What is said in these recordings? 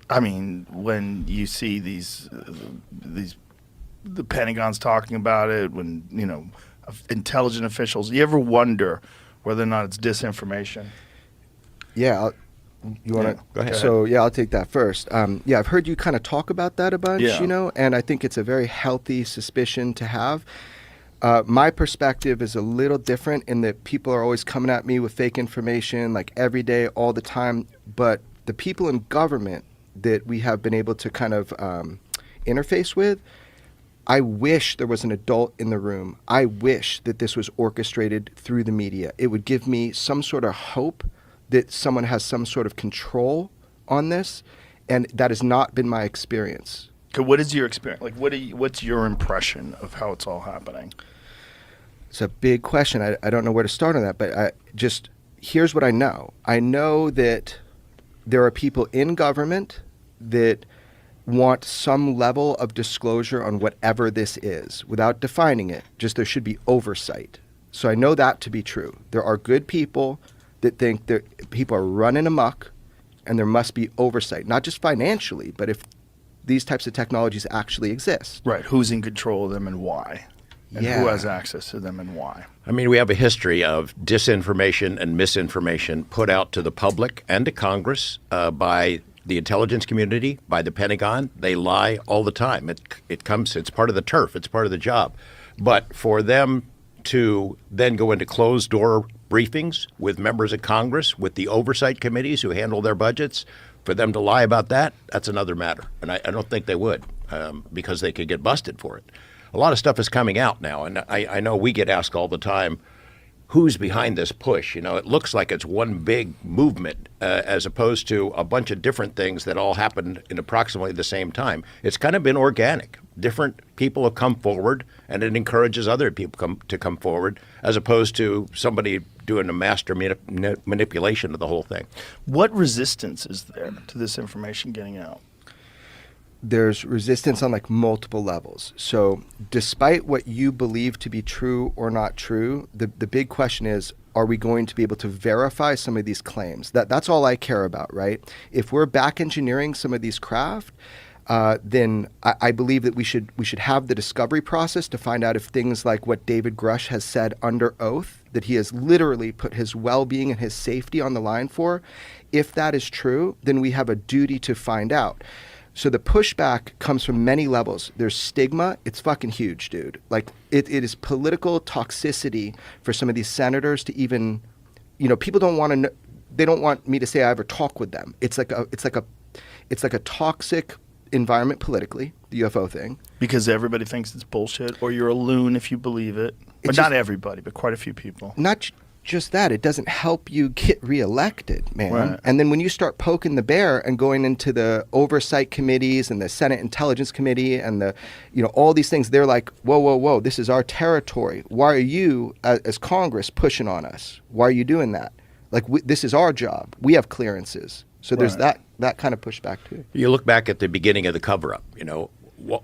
I mean, when you see the Pentagon's talking about it, when, intelligent officials, you ever wonder whether or not it's disinformation? Yeah. You want to Go ahead. So yeah, I'll take that first. I've heard you kind of talk about that a bunch, Yeah. and I think it's a very healthy suspicion to have. My perspective is a little different in that people are always coming at me with fake information, like every day, all the time. But the people in government that we have been able to kind of interface with, I wish there was an adult in the room. I wish that this was orchestrated through the media. It would give me some sort of hope that someone has some sort of control on this, and that has not been my experience. Okay, what is your experience? Like, what's your impression of how it's all happening? It's a big question. I don't know where to start on that, but here's what I know. I know that there are people in government that want some level of disclosure on whatever this is without defining it. Just there should be oversight. So I know that to be true. There are good people that think that people are running amok and there must be oversight, not just financially, but if these types of technologies actually exist. Right. Who's in control of them and why? And Yeah. who has access to them and why? I mean, we have a history of disinformation and misinformation put out to the public and to Congress by the intelligence community, by the Pentagon. They lie all the time. It's part of the turf. It's part of the job. But for them to then go into closed door briefings with members of Congress, with the oversight committees who handle their budgets, for them to lie about that, that's another matter. And I don't think they would because they could get busted for it. A lot of stuff is coming out now, and I know we get asked all the time, who's behind this push? It looks like it's one big movement as opposed to a bunch of different things that all happened in approximately the same time. It's kind of been organic. Different people have come forward, and it encourages other people to come forward as opposed to somebody doing a master manipulation of the whole thing. What resistance is there to this information getting out? There's resistance on like multiple levels. So despite what you believe to be true or not true, the big question is, are we going to be able to verify some of these claims? That's all I care about, right? If we're back engineering some of these craft, then I believe that we should have the discovery process to find out if things like what David Grush has said under oath, that he has literally put his well-being and his safety on the line for, if that is true, then we have a duty to find out. So the pushback comes from many levels. There's stigma. It's fucking huge, dude. Like it is political toxicity for some of these senators to even, people don't want to know, they don't want me to say I ever talk with them. It's like a toxic environment politically, the UFO thing. Because everybody thinks it's bullshit, or you're a loon if you believe it. But not everybody, but quite a few people. Not just that, it doesn't help you get reelected, man. Right. And then when you start poking the bear and going into the oversight committees and the Senate Intelligence Committee and the, all these things, they're like, whoa, this is our territory. Why are you, as Congress, pushing on us? Why are you doing that? Like, this is our job. We have clearances. So there's that kind of pushback too. You look back at the beginning of the cover-up,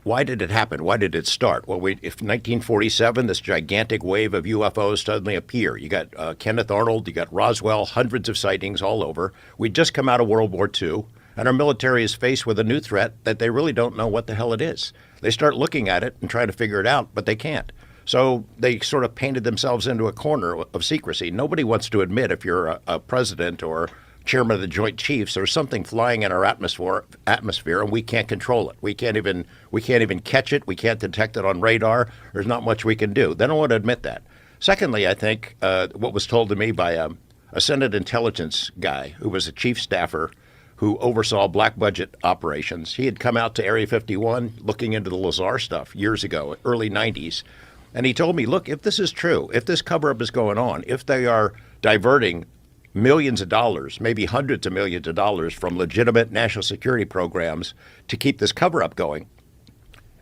why did it happen? Why did it start? Well, if 1947, this gigantic wave of UFOs suddenly appear. You got Kenneth Arnold, you got Roswell, hundreds of sightings all over. We'd just come out of World War II, and our military is faced with a new threat that they really don't know what the hell it is. They start looking at it and trying to figure it out, but they can't. So they sort of painted themselves into a corner of secrecy. Nobody wants to admit, if you're a president or chairman of the Joint Chiefs, there's something flying in our atmosphere, and we can't control it. We can't even catch it. We can't detect it on radar. There's not much we can do. They don't want to admit that. Secondly, I think what was told to me by a Senate intelligence guy who was a chief staffer who oversaw black budget operations. He had come out to Area 51 looking into the Lazar stuff years ago, early 90s. And he told me, look, if this is true, if this cover-up is going on, if they are diverting millions of dollars, maybe hundreds of millions of dollars from legitimate national security programs to keep this cover-up going,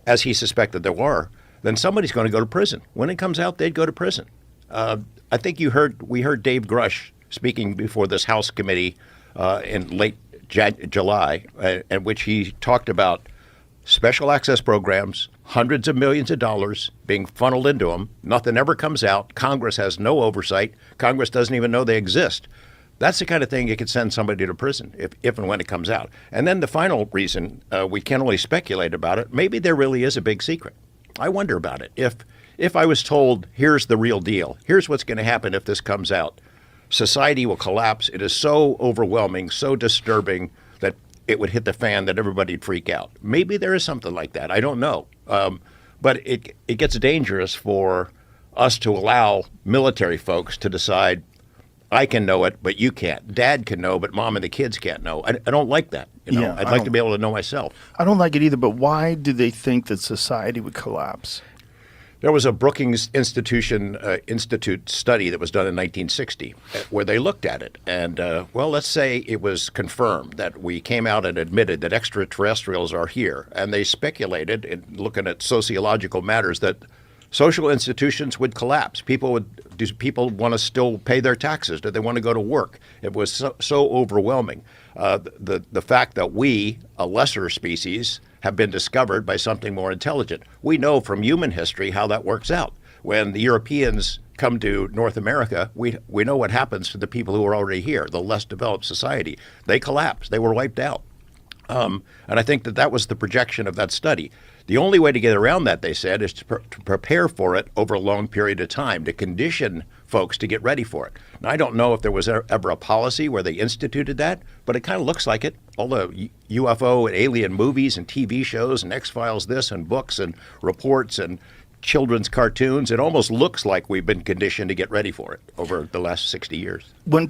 as he suspected there were, then somebody's going to go to prison. When it comes out, they'd go to prison. I think we heard Dave Grush speaking before this House committee in late July, in which he talked about special access programs, hundreds of millions of dollars being funneled into them. Nothing ever comes out. Congress has no oversight. Congress doesn't even know they exist. That's the kind of thing you could send somebody to prison if and when it comes out. And then the final reason, we can only speculate about it, maybe there really is a big secret. I wonder about it. If I was told, here's the real deal, here's what's going to happen if this comes out, society will collapse. It is so overwhelming, so disturbing that it would hit the fan, that everybody'd freak out. Maybe there is something like that. I don't know. But it gets dangerous for us to allow military folks to decide, I can know it, but you can't. Dad can know, but mom and the kids can't know. I don't like that. Yeah, I'd like to be able to know myself. I don't like it either, but why do they think that society would collapse? There was a Brookings Institute study that was done in 1960 where they looked at it. And, well, let's say it was confirmed that we came out and admitted that extraterrestrials are here. And they speculated, in looking at sociological matters, that social institutions would collapse. Do people want to still pay their taxes? Do they want to go to work? It was so overwhelming. The fact that we, a lesser species, have been discovered by something more intelligent. We know from human history how that works out. When the Europeans come to North America, we know what happens to the people who are already here, the less developed society. They collapse. They were wiped out. And I think that was the projection of that study. The only way to get around that, they said, is to prepare for it over a long period of time, to condition folks to get ready for it. Now, I don't know if there was ever a policy where they instituted that, but it kind of looks like it. All the UFO and alien movies and TV shows and X-Files this and books and reports and children's cartoons, it almost looks like we've been conditioned to get ready for it over the last 60 years. When